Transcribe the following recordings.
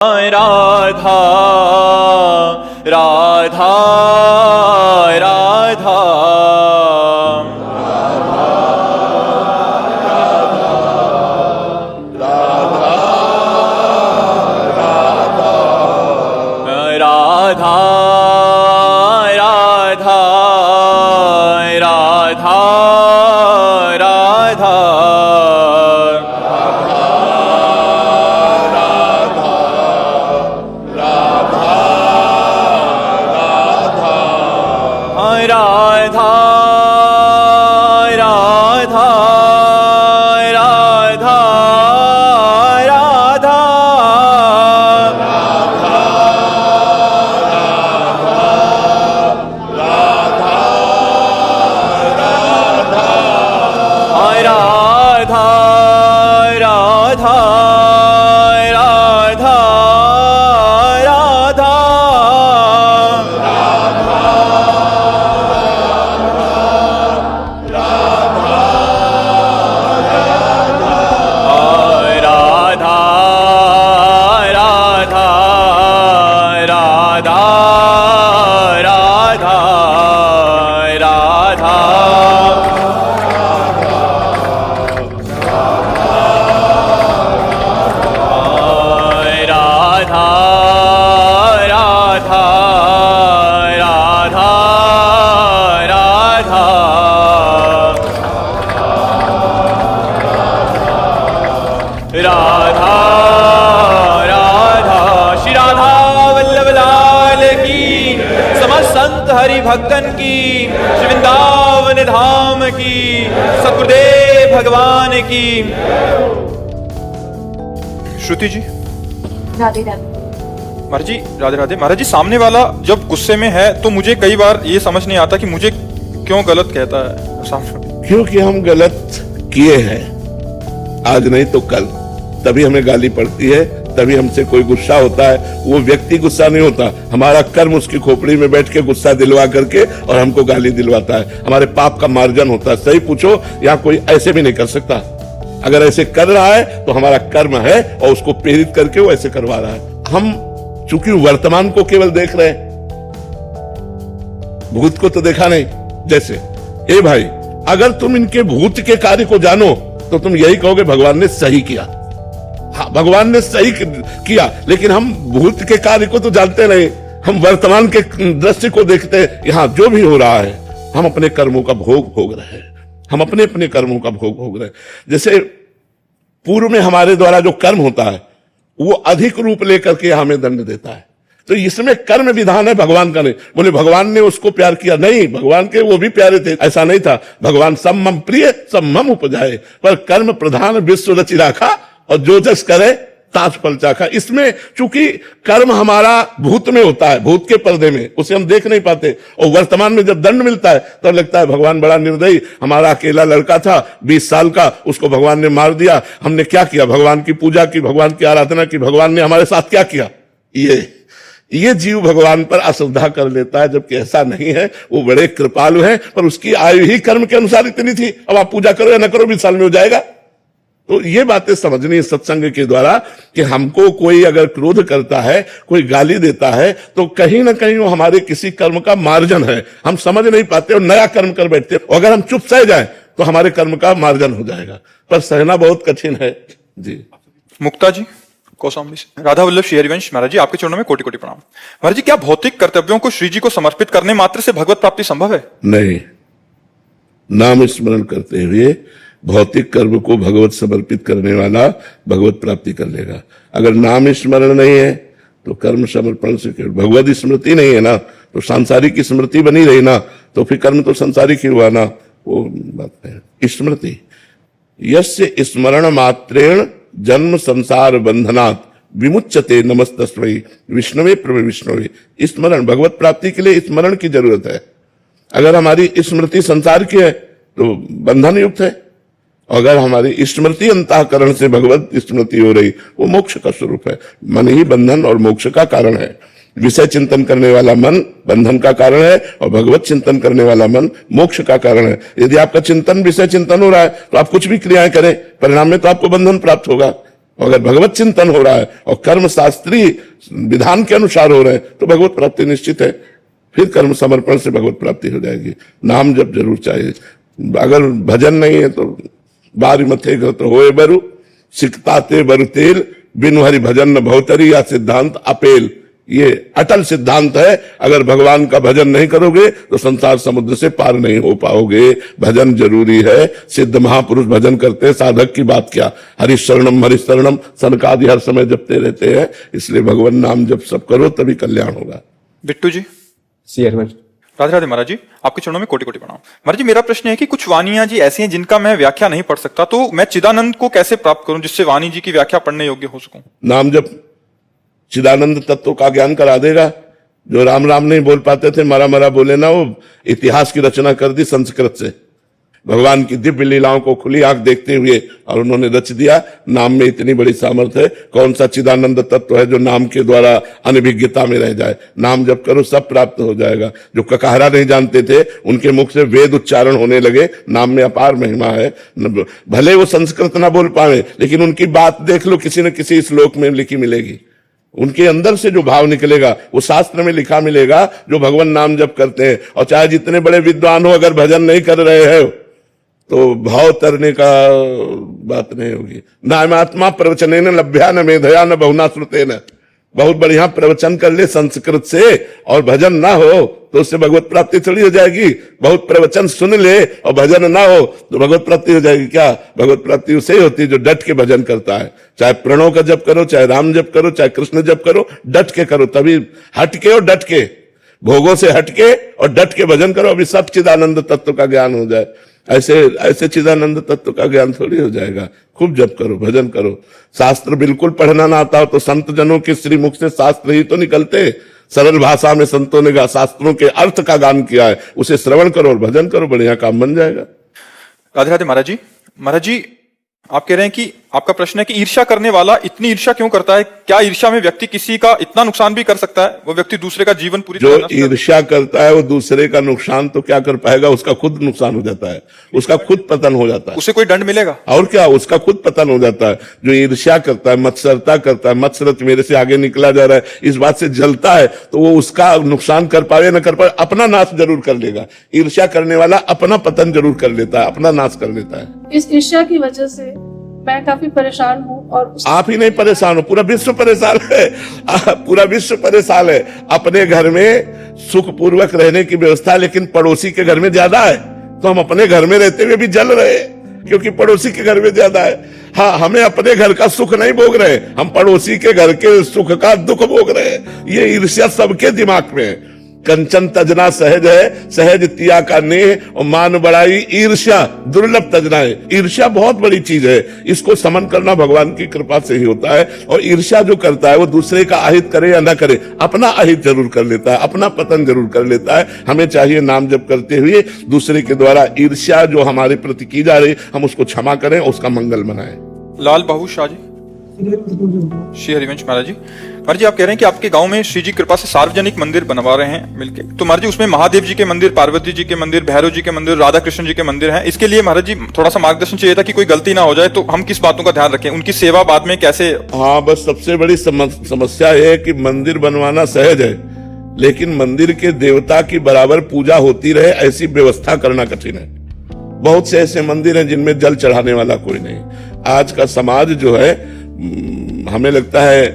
राधा राधा राधा राधा राधा राधा राधा राधा राधा राधा राधा राधा राधा राधा राधा राधा राधा श्री राधा वल्लभ लाल की, समस्त संत हरि भक्तन की, श्री वृंदावन धाम की, सतगुरुदेव भगवान की। श्रुति जी। राधे राधे। महाराज जी राधे राधे। महाराज जी, सामने वाला जब गुस्से में है तो मुझे कई बार ये समझ नहीं आता कि मुझे क्यों गलत कहता है सामने। क्योंकि हम गलत किए हैं, आज नहीं तो कल, तभी हमें गाली पड़ती है, तभी हमसे कोई गुस्सा होता है। वो व्यक्ति गुस्सा नहीं होता, हमारा कर्म उसकी खोपड़ी में बैठ के गुस्सा दिलवा करके और हमको गाली दिलवाता है। हमारे पाप का मार्जन होता है। सही पूछो, यहाँ कोई ऐसे भी नहीं कर सकता। अगर ऐसे कर रहा है तो हमारा कर्म है और उसको प्रेरित करके वो ऐसे करवा रहा है। हम चूंकि वर्तमान को केवल देख रहे हैं, भूत को तो देखा नहीं। जैसे ए भाई, अगर तुम इनके भूत के कार्य को जानो तो तुम यही कहोगे भगवान ने सही किया। हाँ, भगवान ने सही किया, लेकिन हम भूत के कार्य को तो जानते नहीं। हम वर्तमान के दृश्य को देखते हैं। यहाँ जो भी हो रहा है, हम अपने कर्मों का भोग भोग रहे हैं। हम अपने अपने कर्मों का भोग भोग रहे हैं। जैसे पूर्व में हमारे द्वारा जो कर्म होता है वो अधिक रूप लेकर के हमें दंड देता है। तो इसमें कर्म विधान है, भगवान का नहीं। बोले भगवान ने उसको प्यार किया, नहीं, भगवान के वो भी प्यारे थे, ऐसा नहीं था। भगवान सब मम प्रिय सब मम उपजाए, पर कर्म प्रधान विश्व रचि राखा, और जो जस करे ताज फल चाखा। इसमें चूंकि कर्म हमारा भूत में होता है, भूत के पर्दे में, उसे हम देख नहीं पाते। और वर्तमान में जब दंड मिलता है तब लगता है भगवान बड़ा निर्दयी। हमारा अकेला लड़का था 20 साल का, उसको भगवान ने मार दिया। हमने क्या किया? भगवान की पूजा की, भगवान की आराधना की। भगवान ने हमारे साथ क्या किया? ये जीव भगवान पर अश्रद्धा कर लेता है, जबकि ऐसा नहीं है। वो बड़े कृपालु हैं, पर उसकी आयु ही कर्म के अनुसार इतनी थी। अब आप पूजा करो या न करो, 20 साल में हो जाएगा। तो ये बातें समझनी है सत्संग के द्वारा कि हमको कोई अगर क्रोध करता है, कोई गाली देता है, तो कहीं ना कहीं वो हमारे किसी कर्म का मार्जन है। हम समझ नहीं पाते और नया कर्म कर बैठते। और अगर हम चुप सह जाएं तो हमारे कर्म का मार्जन हो जाएगा, पर सहना बहुत कठिन है जी। मुक्ता जी कौशाम्बी से। राधा वल्लभ श्री हरिवंश। महाराज जी, आपके चरणों में कोटि कोटि प्रणाम। महाराज जी, क्या भौतिक कर्तव्यों को श्री जी को समर्पित करने मात्र से भगवत प्राप्ति संभव है? नहीं, नाम स्मरण करते हुए भौतिक कर्म को भगवत समर्पित करने वाला भगवत प्राप्ति कर लेगा। अगर नाम स्मरण नहीं है तो कर्म समर्पण से भगवत स्मृति नहीं है ना, तो सांसारिक की स्मृति बनी रही ना, तो फिर कर्म तो सांसारिक ही हुआ ना। वो बात है स्मृति। यस्य स्मरण मात्रेण जन्म संसार बंधनात् विमुच्यते नमस्तस्मै विष्णवे प्रभु विष्णवे। स्मरण, भगवत प्राप्ति के लिए स्मरण की जरूरत है। अगर हमारी स्मृति संसार की है तो बंधन युक्त है। अगर हमारी स्मृति अंतःकरण से भगवत स्मृति हो रही, वो मोक्ष का स्वरूप है। मन ही बंधन और मोक्ष का कारण है। विषय चिंतन करने वाला मन बंधन का कारण है और भगवत चिंतन करने वाला मन मोक्ष का कारण है। यदि आपका चिंतन विषय चिंतन हो रहा है तो आप कुछ भी क्रियाएं करें, परिणाम में तो आपको बंधन प्राप्त होगा। अगर भगवत चिंतन हो रहा है और कर्म शास्त्रीय विधान के अनुसार हो रहे हैं तो भगवत प्राप्ति निश्चित है। फिर कर्म समर्पण से भगवत प्राप्ति हो जाएगी। नाम जब जरूर चाहिए। अगर भजन नहीं है तो बारी मथे तो होए बरु सिकताते बरु तेल बिनु हरि भजन न भवतरी या सिद्धांत अपेल। ये अटल सिद्धांत है। अगर भगवान का भजन नहीं करोगे तो संसार समुद्र से पार नहीं हो पाओगे। भजन जरूरी है। सिद्ध महापुरुष भजन करते हैं, साधक की बात क्या। हरिशरणम सनकादि हर समय जपते रहते हैं। इसलिए भगवान नाम जब सब करो तभी कल्याण होगा। बिट्टू जी। शेयरमैन। राधे राधे महाराज जी, आपके चरणों में कोटि कोटि प्रणाम। महाराज जी, मेरा प्रश्न है कि कुछ वाणियां जी ऐसी हैं जिनका मैं व्याख्या नहीं पढ़ सकता, तो मैं चिदानंद को कैसे प्राप्त करूं जिससे वाणी जी की व्याख्या पढ़ने योग्य हो सकूं? नाम जब चिदानंद तत्व का ज्ञान करा देगा। जो राम राम नहीं बोल पाते थे, मरा मरा बोले ना, वो इतिहास की रचना कर दी संस्कृत से। भगवान की दिव्य लीलाओं को खुली आंख देखते हुए और उन्होंने रच दिया। नाम में इतनी बड़ी सामर्थ्य है। कौन सा चिदानंद तत्व है जो नाम के द्वारा अनभिज्ञता में रह जाए। नाम जब करो सब प्राप्त हो जाएगा। जो ककाहरा नहीं जानते थे उनके मुख से वेद उच्चारण होने लगे। नाम में अपार महिमा है। भले वो संस्कृत ना बोल पाए लेकिन उनकी बात देख लो, किसी न किसी श्लोक में लिखी मिलेगी। उनके अंदर से जो भाव निकलेगा वो शास्त्र में लिखा मिलेगा। जो भगवान नाम जप करते हैं, और चाहे जितने बड़े विद्वान हो, अगर भजन नहीं कर रहे हैं तो भाव तरने का बात नहीं होगी। नामात्मा प्रवचने न लभ्या न मेधया न बहुना श्रुते न। बहुत बढ़िया प्रवचन कर ले संस्कृत से और भजन ना हो तो उससे भगवत प्राप्ति थोड़ी हो जाएगी। बहुत प्रवचन सुन ले और भजन ना हो तो भगवत प्राप्ति हो जाएगी क्या? भगवत प्राप्ति उसे ही होती है जो डट के भजन करता है। चाहे प्रणव का जप करो, चाहे राम जप करो, चाहे कृष्ण जप करो, डट के करो। तभी हट के और डट के, भोगों से हट के और डट के भजन करो। अभी सब चिदानंद तत्व का ज्ञान हो जाए। ऐसे चिदानंद तत्व का ज्ञान थोड़ी हो जाएगा। खूब जप करो, भजन करो। शास्त्र बिल्कुल पढ़ना ना आता हो तो संत जनों के श्रीमुख से शास्त्र ही तो निकलते। सरल भाषा में संतों ने शास्त्रों के अर्थ का गान किया है, उसे श्रवण करो और भजन करो, बढ़िया काम बन जाएगा। राधे राधे महाराज जी। महाराज जी, आप कह रहे हैं कि आपका प्रश्न है कि ईर्ष्या करने वाला इतनी ईर्ष्या क्यों करता है? क्या ईर्ष्या में व्यक्ति किसी का इतना नुकसान भी कर सकता है? वो व्यक्ति दूसरे का जीवन पूरी जो ईर्ष्या करता है वो दूसरे का नुकसान तो क्या कर पाएगा? उसका खुद नुकसान हो जाता है, उसका खुद पतन हो जाता है। उसे कोई दंड मिलेगा? और क्या, उसका खुद पतन हो जाता है। जो ईर्ष्या करता है, मत्सरता करता है, मत्सरत मेरे से आगे निकला जा रहा है, इस बात से जलता है, तो वो उसका नुकसान कर पाए न कर पाए, अपना नाश जरूर कर लेगा। ईर्ष्या करने वाला अपना पतन जरूर कर लेता है, अपना नाश कर लेता है। इस ईर्ष्या की वजह से मैं काफी परेशान हूँ। और आप ही नहीं परेशान हो, पूरा विश्व परेशान है। पूरा विश्व परेशान है। अपने घर में सुख पूर्वक रहने की व्यवस्था लेकिन पड़ोसी के घर में ज्यादा है, तो हम अपने घर में रहते हुए भी जल रहे हैं क्योंकि पड़ोसी के घर में ज्यादा है। हाँ, हमें अपने घर का सुख नहीं भोग रहे, हम पड़ोसी के घर के सुख का दुख भोग रहे हैं। ये ईर्ष्या सबके दिमाग में है। कंचन तजना सहज है, सहज तिया का नेह, और मान बढ़ाई ईर्ष्या दुर्लभ तजना है। ईर्ष्या बहुत बड़ी चीज है। इसको समन करना भगवान की कृपा से ही होता है। और ईर्ष्या जो करता है वो दूसरे का अहित करे या ना करे, अपना अहित जरूर कर लेता है, अपना पतन जरूर कर लेता है। हमें चाहिए नाम जप करते हुए दूसरे के द्वारा ईर्ष्या जो हमारे प्रति की जा रही, हम उसको क्षमा करें, उसका मंगल मनाएं। लाल बाबू शाह जी। श्री हरिवंश महाराज जी। महाराज जी, आप कह रहे हैं कि आपके गांव में श्री जी कृपा से सार्वजनिक मंदिर बनवा रहे हैं मिलके, तो महाराज जी उसमें महादेव जी के मंदिर, पार्वती जी के मंदिर, भैरव जी के मंदिर, राधा कृष्ण जी के मंदिर हैं। इसके लिए महाराज जी थोड़ा सा मार्गदर्शन चाहिए था कि कोई गलती ना हो जाए, तो हम किस बातों का ध्यान रखें? उनकी सेवा बाद में कैसे? हाँ, बस सबसे बड़ी समस्या है कि मंदिर बनवाना सहज है लेकिन मंदिर के देवता की बराबर पूजा होती रहे ऐसी व्यवस्था करना कठिन है। बहुत से ऐसे मंदिर हैं जिनमें जल चढ़ाने वाला कोई नहीं। आज का समाज जो है, हमें लगता है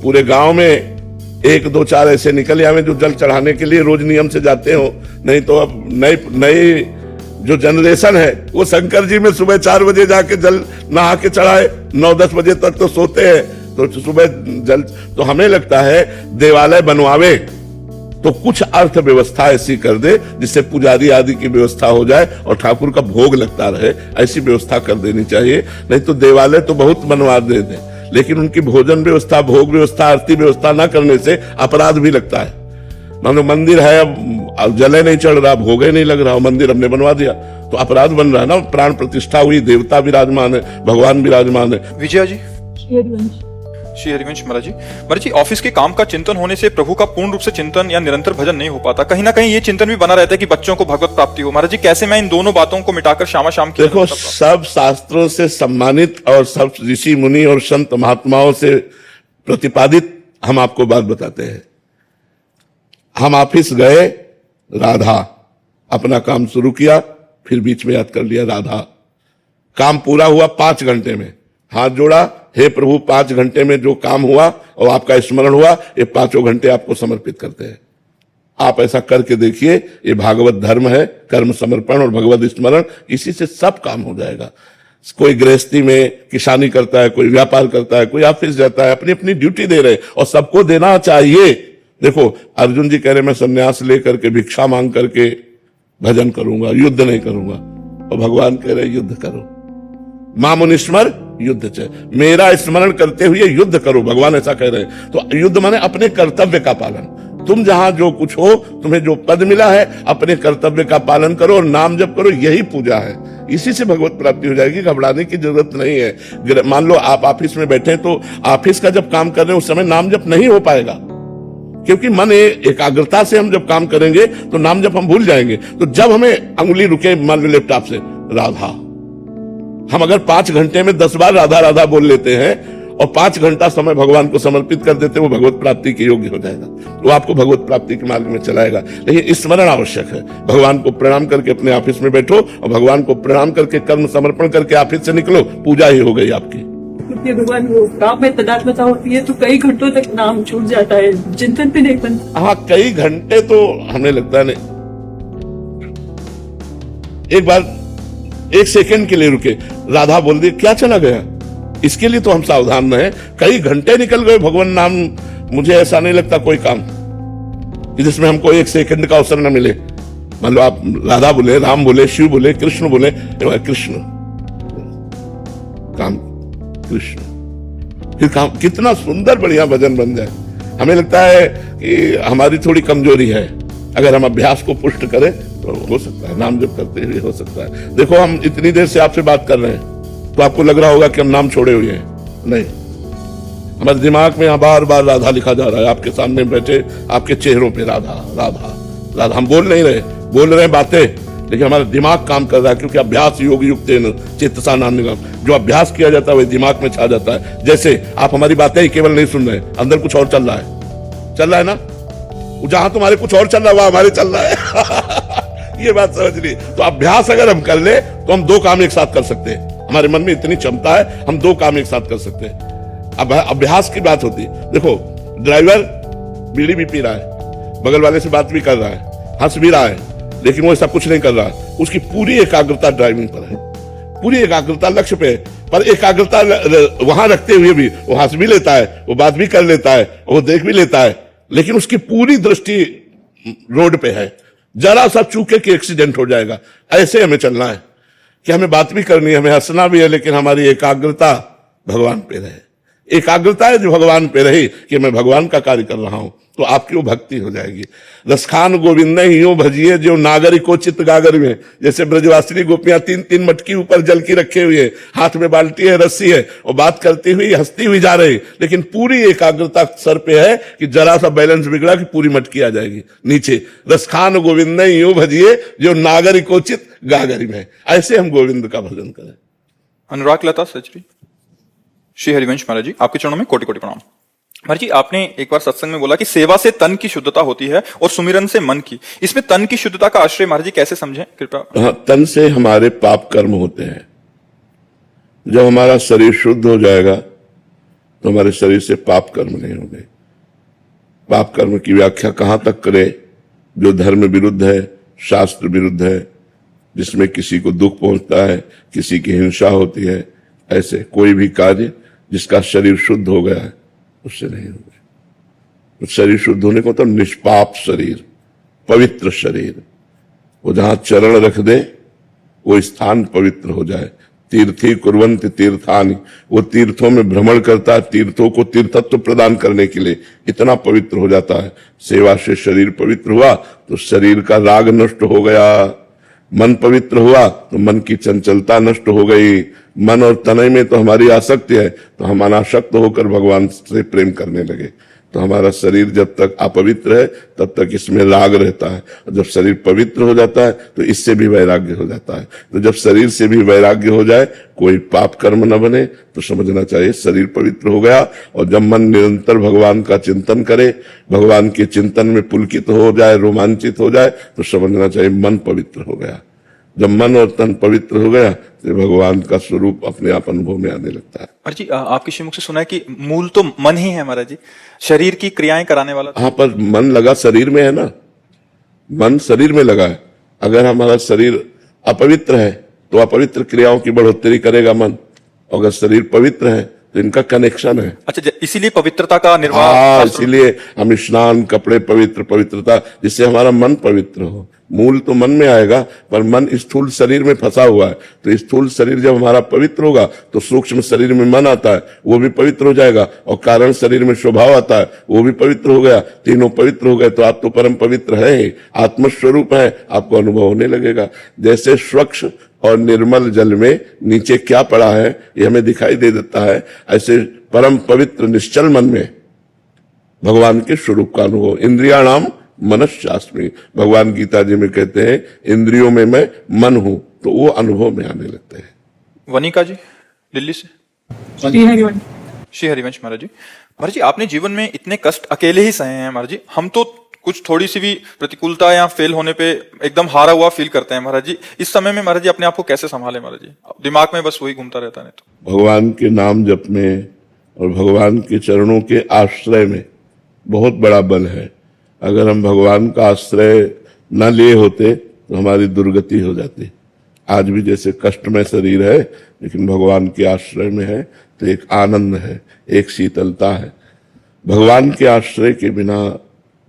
पूरे गांव में 1 2 4 ऐसे निकल आवे जो जल चढ़ाने के लिए रोज नियम से जाते हो। नहीं तो अब नई जो जनरेशन है वो शंकर जी में सुबह 4 बजे जाके जल नहा के चढ़ाए, 9-10 बजे तक तो सोते हैं, तो सुबह जल। तो हमें लगता है देवालय बनवावे तो कुछ अर्थ व्यवस्था ऐसी कर दे जिससे पुजारी आदि की व्यवस्था हो जाए और ठाकुर का भोग लगता रहे, ऐसी व्यवस्था कर देनी चाहिए। नहीं तो देवालय तो बहुत बनवा दे लेकिन उनकी भोजन व्यवस्था, भोग व्यवस्था, आरती व्यवस्था न करने से अपराध भी लगता है। मानो मंदिर है, अब जले नहीं चढ़ रहा, भोगे नहीं लग रहा, मंदिर हमने बनवा दिया तो अपराध बन रहा है ना। प्राण प्रतिष्ठा हुई, देवता विराजमान है, भगवान विराजमान है। विजया जी। श्री हरिवंश महाराज जी। महाराज जी, ऑफिस के काम का चिंतन होने से प्रभु का पूर्ण रूप से चिंतन या निरंतर भजन नहीं हो पाता। कहीं ना कहीं ये चिंतन भी बना रहता है कि बच्चों को भगवत प्राप्ति हो। महाराज जी, कैसे मैं इन दोनों बातों को मिटाकर श्यामा शाम की देखो, सब शास्त्रों से सम्मानित और सब ऋषि मुनि और संत महात्माओं से प्रतिपादित हम आपको बात बताते हैं। हम ऑफिस गए, राधा, अपना काम शुरू किया, फिर बीच में याद कर लिया राधा। काम पूरा हुआ 5 घंटे में, हाथ जोड़ा, हे प्रभु 5 घंटे में जो काम हुआ और आपका स्मरण हुआ, ये 5 घंटे आपको समर्पित करते हैं। आप ऐसा करके देखिए, ये भागवत धर्म है, कर्म समर्पण और भगवत स्मरण, इसी से सब काम हो जाएगा। कोई गृहस्थी में किसानी करता है, कोई व्यापार करता है, कोई ऑफिस जाता है, अपनी अपनी ड्यूटी दे रहे और सबको देना चाहिए। देखो, अर्जुन जी कह रहे मैं संन्यास लेकर के भिक्षा मांग करके भजन करूंगा, युद्ध नहीं करूंगा, और भगवान कह रहे युद्ध करो, मामुनिस्मर युद्ध च, मेरा स्मरण करते हुए युद्ध करो, भगवान ऐसा कह रहे हैं। तो युद्ध माने अपने कर्तव्य का पालन। तुम जहां जो कुछ हो, तुम्हें जो पद मिला है, अपने कर्तव्य का पालन करो और नाम जप करो, यही पूजा है। इसी से भगवत प्राप्ति हो जाएगी, घबराने की जरूरत नहीं है। मान लो आप ऑफिस में बैठे हैं, तो ऑफिस का जब काम कर रहे हैं उस समय नाम जप नहीं हो पाएगा, क्योंकि मन एकाग्रता से हम जब काम करेंगे तो नाम जप हम भूल जाएंगे। तो जब हमें अंगुली रुके, मान लो लैपटॉप से राधा, हम अगर 5 घंटे में 10 बार राधा राधा बोल लेते हैं और 5 घंटा समय भगवान को समर्पित कर देते हैं, वो भगवत प्राप्ति के योग्य हो जाएगा, वो आपको भगवत प्राप्ति के मार्ग में चलाएगा। लेकिन स्मरण आवश्यक है। भगवान को प्रणाम करके अपने ऑफिस में बैठो और भगवान को प्रणाम करके कर्म समर्पण करके ऑफिस से निकलो, पूजा ही हो गई आपकी। भगवान वो काम में तदात्मता होती है तो कई घंटों तक नाम छूट जाता है, चिंतन भी नहीं बनता। हाँ, कई घंटे तो हमें लगता है नहीं। एक बार 1 सेकंड के लिए रुके, राधा बोल दी, क्या चला गया? इसके लिए तो हम सावधान रहे। कई घंटे निकल गए भगवान नाम, मुझे ऐसा नहीं लगता कोई काम जिसमें हमको 1 सेकंड का अवसर न मिले। मान लो आप राधा बोले, राम बोले, शिव बोले, कृष्ण बोले, कृष्ण काम, कृष्ण, फिर काम, कितना सुंदर बढ़िया भजन बन जाए। हमें लगता है कि हमारी थोड़ी कमजोरी है, अगर हम अभ्यास को पुष्ट करें तो हो सकता है, नाम जप करते हुए हो सकता है। देखो, हम इतनी देर से आपसे बात कर रहे हैं तो आपको लग रहा होगा कि हम नाम छोड़े हुए हैं, नहीं। हमारे दिमाग में बार बार राधा लिखा जा रहा है। आपके सामने बैठे, आपके चेहरों पे राधा राधा राधा। हम बोल नहीं रहे, बोल रहे हैं बातें, लेकिन हमारा दिमाग काम कर रहा है, क्योंकि अभ्यास योग युक्तेन चेतसा नान्यगम, जो अभ्यास किया जाता है वही दिमाग में छा जाता है। जैसे आप हमारी बातें ही केवल नहीं सुन रहे, अंदर कुछ और चल रहा है ना, जहां तुम्हारे कुछ और चल रहा है वहां हमारे चल रहा है। ये बात समझ ली। तो अभ्यास अगर हम कर ले तो हम 2 काम एक साथ कर सकते हैं। हमारे मन में इतनी क्षमता है, हम 2 काम एक साथ कर सकते हैं। अब अभ्यास की बात होती है। देखो, ड्राइवर बीड़ी भी पी रहा है, बगल वाले से बात भी कर रहा है, हंस भी रहा है, लेकिन वो ऐसा कुछ नहीं कर रहा है। उसकी पूरी एकाग्रता ड्राइविंग पर है, पूरी एकाग्रता लक्ष्य पे है। पर एकाग्रता वहां रखते हुए भी वो हंस भी लेता है, वो बात भी कर लेता है, वो देख भी लेता है, लेकिन उसकी पूरी दृष्टि रोड पे है। जरा सा चूके कि एक्सीडेंट हो जाएगा, ऐसे हमें चलना है कि हमें बात भी करनी है, हमें हंसना भी है, लेकिन हमारी एकाग्रता भगवान पे रहे। एकाग्रता है जो भगवान पे रही कि मैं भगवान का कार्य कर रहा हूं, तो आपकी वो भक्ति हो जाएगी। रसखान गोविंद यूं भजिए जो नागरिको चित्त गागर में, जैसे ब्रजवासिनी गोपियां 3-3 मटकी ऊपर जल की रखे हुए, हाथ में बाल्टी है, रस्सी है, और बात करती हुई हंसती हुई जा रही, लेकिन पूरी एकाग्रता सर पे है कि जरा सा बैलेंस बिगड़ा कि पूरी मटकी आ जाएगी नीचे। रसखान गोविंद यूं भजिए जो नागरिको चित्त गागर में। ऐसे हम गोविंद का भजन करें। अनुराग लता सचरी। श्री हरिवंश महाराज जी, आपके चरणों में कोटि कोटि प्रणाम। महाराज जी, आपने एक बार सत्संग में बोला कि सेवा से तन की शुद्धता होती है और सुमिरन से मन की। इसमें तन की शुद्धता का आश्रय महाराज जी कैसे समझें, कृपया? हाँ, तन से हमारे पाप कर्म होते हैं। जब हमारा शरीर शुद्ध हो जाएगा तो हमारे शरीर से पाप कर्म नहीं होंगे। पाप कर्म की व्याख्या कहां तक करें? जो धर्म विरुद्ध है, शास्त्र विरुद्ध है, जिसमें किसी को दुख पहुंचता है, किसी की हिंसा होती है, ऐसे कोई भी कार्य जिसका शरीर शुद्ध हो गया है उससे नहीं होगा। तो शरीर शुद्ध होने को तो निष्पाप शरीर, पवित्र शरीर, वो जहां चरण रख दे वो स्थान पवित्र हो जाए। तीर्थी कुर्वन्ति तीर्थानि, वो तीर्थों में भ्रमण करता है, तीर्थों को तीर्थत्व प्रदान करने के लिए इतना पवित्र हो जाता है। सेवा से शरीर पवित्र हुआ तो शरीर का राग नष्ट हो गया, मन पवित्र हुआ तो मन की चंचलता नष्ट हो गई। मन और तनय में तो हमारी आसक्ति है, तो हम अनासक्त होकर भगवान से प्रेम करने लगे। तो हमारा शरीर जब तक अपवित्र है तब तक इसमें राग रहता है, और जब शरीर पवित्र हो जाता है तो इससे भी वैराग्य हो जाता है। तो जब शरीर से भी वैराग्य हो जाए, कोई पाप कर्म न बने, तो समझना चाहिए शरीर पवित्र हो गया। और जब मन निरंतर भगवान का चिंतन करे, भगवान के चिंतन में पुलकित हो जाए, रोमांचित हो जाए, तो समझना चाहिए मन पवित्र हो गया। जब मन और तन पवित्र हो गया तो भगवान का स्वरूप अपने आप अनुभव में आने लगता है। महाराज जी, आपके श्रीमुख से सुना है कि मूल तो मन ही है महाराज जी, शरीर की क्रियाएं कराने वाला। हाँ, पर मन लगा शरीर में है ना, मन शरीर में लगा है। अगर हमारा शरीर अपवित्र है तो अपवित्र क्रियाओं की बढ़ोतरी करेगा मन, अगर शरीर पवित्र है तो इनका कनेक्शन है। अच्छा, इसीलिए पवित्रता का निर्वाह। हाँ, इसीलिए हम स्नान, कपड़े पवित्र, पवित्रता, जिससे हमारा मन पवित्र हो। मूल तो मन में आएगा, पर मन स्थूल शरीर में फंसा हुआ है। तो स्थूल शरीर जब हमारा पवित्र होगा तो सूक्ष्म शरीर में मन आता है, वो भी पवित्र हो जाएगा, और कारण शरीर में स्वभाव आता है, वो भी पवित्र हो गया। तीनों पवित्र हो गए तो आप तो परम पवित्र है ही, आत्मस्वरूप है, आपको अनुभव होने लगेगा। जैसे स्वच्छ और निर्मल जल में नीचे क्या पड़ा है ये हमें दिखाई दे देता है, ऐसे परम पवित्र निश्चल मन में भगवान के स्वरूप का अनुभव। इंद्रियाणाम मनश्चास्मि, भगवान गीता जी में कहते हैं इंद्रियों में मैं मन हूं, तो वो अनुभव में आने लगते हैं। वनिका जी दिल्ली से। श्री हरिवंश। श्री हरिवंश महाराज जी, महाराज जी आपने जीवन में इतने कष्ट अकेले ही सहे हैं महाराज जी। हम तो कुछ थोड़ी सी भी प्रतिकूलता या फेल होने पे एकदम हारा हुआ फील करते हैं महाराज जी। इस समय में महाराज जी अपने आप को कैसे संभाले महाराज जी? दिमाग में बस वही घूमता रहता है। तो भगवान के नाम जप में और भगवान के चरणों के आश्रय में बहुत बड़ा बल है। अगर हम भगवान का आश्रय न लिए होते तो हमारी दुर्गति हो जाती। आज भी जैसे कष्टमय शरीर है, लेकिन भगवान के आश्रय में है तो एक आनंद है, एक शीतलता है। भगवान के आश्रय के बिना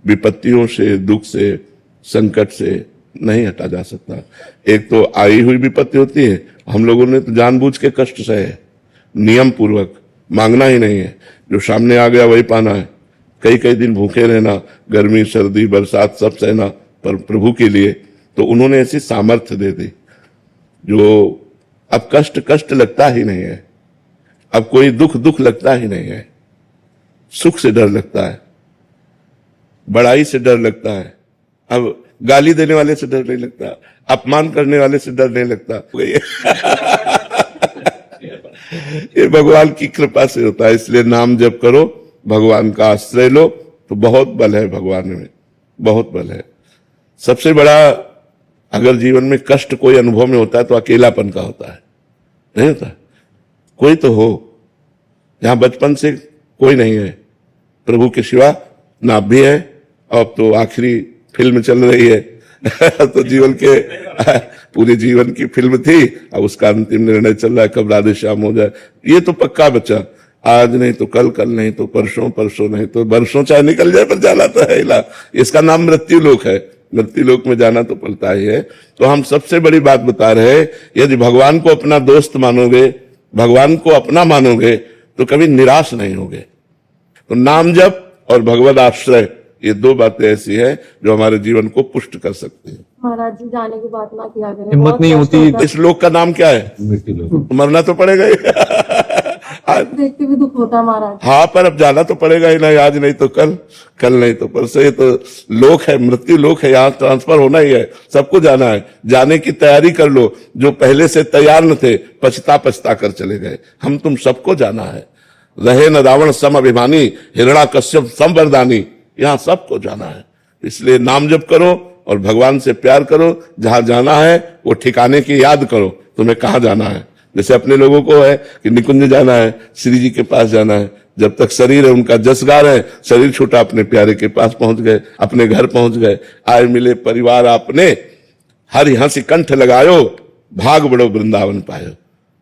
विपत्तियों से, दुख से, संकट से नहीं हटा जा सकता। एक तो आई हुई विपत्ति होती है, हम लोगों ने तो जानबूझ के कष्ट सहे है, नियम पूर्वक, मांगना ही नहीं है, जो सामने आ गया वही पाना है। कई कई दिन भूखे रहना, गर्मी सर्दी बरसात सब सहना, पर प्रभु के लिए तो उन्होंने ऐसी सामर्थ्य दे दी जो अब कष्ट कष्ट लगता ही नहीं है, अब कोई दुख दुख लगता ही नहीं है। सुख से डर लगता है, बड़ाई से डर लगता है, अब गाली देने वाले से डर नहीं लगता, अपमान करने वाले से डर नहीं लगता। ये भगवान की कृपा से होता है। इसलिए नाम जप करो, भगवान का आश्रय लो, तो बहुत बल है भगवान में, बहुत बल है। सबसे बड़ा अगर जीवन में कष्ट कोई अनुभव में होता है तो अकेलापन का होता है, नहीं होता? कोई तो हो, यहां बचपन से कोई नहीं है प्रभु के सिवा, ना भी है, अब तो आखिरी फिल्म चल रही है तो जीवन के पूरे जीवन की फिल्म थी, अब उसका अंतिम निर्णय चल रहा है कब राधे श्याम हो जाए। ये तो पक्का बच्चा, आज नहीं तो कल, कल नहीं तो परसों, परसों नहीं तो वर्षों चाहे निकल जाए, पर जाना तो है ही। इसका नाम मृत्यु लोक है, मृत्यु लोक में जाना तो पड़ता ही है। तो हम सबसे बड़ी बात बता रहे हैं, यदि भगवान को अपना दोस्त मानोगे, भगवान को अपना मानोगे, तो कभी निराश नहीं होगे। तो नाम जप और भगवद आश्रय, ये दो बातें ऐसी है जो हमारे जीवन को पुष्ट कर सकती है। महाराज जी जाने की बात ना किया करें, हिम्मत बहुत नहीं कष्ट होती। होता है। इस लोक का नाम क्या है? मरना तो पड़ेगा ही देखते भी दुख होता है महाराज। हाँ, पर अब जाना तो पड़ेगा ही ना, आज नहीं तो कल, कल नहीं तो परसों। ये तो लोक है, मृत्यु लोक है, यहाँ ट्रांसफर होना ही है, सबको जाना है। जाने की तैयारी कर लो, जो पहले से तैयार न थे पछता पछता कर चले गए। हम तुम सबको जाना है। रहे न रावण सम अभिमानी, हिरण्याकश्यप सम वरदानी, यहाँ सबको जाना है। इसलिए नाम जप करो और भगवान से प्यार करो। जहां जाना है वो ठिकाने की याद करो, तुम्हें कहाँ जाना है। जैसे अपने लोगों को है कि निकुंज जाना है, श्री जी के पास जाना है। जब तक शरीर है उनका जस गा रहे हैं, शरीर छूटा अपने प्यारे के पास पहुंच गए, अपने घर पहुंच गए। आए मिले परिवार आपने, हरि हंसी कंठ लगायो, भाग बड़ो वृंदावन पायो।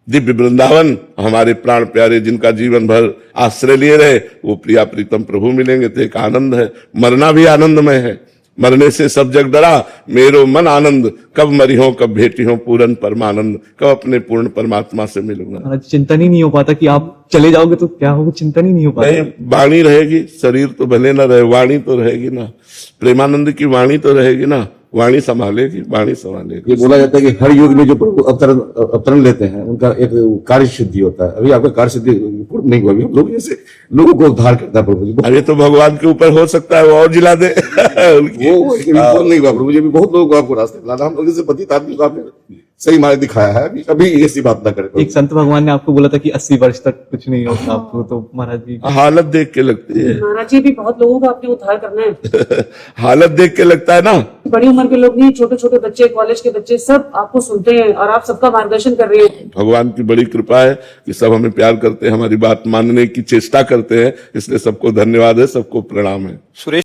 दिव्य वृंदावन, हमारे प्राण प्यारे जिनका जीवन भर आश्रय लिए रहे, वो प्रिया प्रीतम प्रभु मिलेंगे तो एक आनंद है। मरना भी आनंदमय है, मरने से सब जग डरा, मेरो मन आनंद, कब मरी हो कब भेटी हो पूर्ण परमानंद, कब अपने पूर्ण परमात्मा से मिलूंगा। चिंतन ही नहीं हो पाता कि आप चले जाओगे तो क्या होगा, चिंतन ही नहीं हो पाता। नहीं, वाणी रहेगी, शरीर तो भले ना रहे, वाणी तो रहेगी ना। प्रेमानंद की वाणी तो रहेगी ना, वाणी संभालेगी, वाणी संभालेगी। ये बोला जाता है कि हर युग में जो प्रभु अवतरण लेते हैं उनका एक कार्य सिद्धि होता है। अभी आपका कार्य सिद्धि पूर्ण नहीं हुआ, अभी हम लोग जैसे लोगों को उद्धार करता है प्रभु जी। अब ये तो भगवान के ऊपर हो सकता है, वो और जिला दे उनकी। वो पूर्ण नहीं हुआ प्रभु जी। अभी बहुत लोगों को आपको रास्ते दिलाना, हम लोग जैसे पतित आदमी को आपने सही मार्ग दिखाया है। अभी कभी ऐसी बात ना करें। एक संत भगवान ने आपको बोला था कि 80 वर्ष तक कुछ नहीं होता आपको, तो महाराज जी हालत देख के लगती है, महाराज जी भी बहुत लोगों का अपने उद्धार करना है। हालत देख के लगता है ना। बड़ी उम्र के लोग नहीं, छोटे छोटे बच्चे, कॉलेज के बच्चे सब आपको सुनते हैं और आप सबका मार्गदर्शन कर रहे हैं। भगवान की बड़ी कृपा है कि सब हमें प्यार करते हैं, हमारी बात मानने की चेष्टा करते हैं, इसलिए सबको धन्यवाद है, सबको प्रणाम है। सुरेश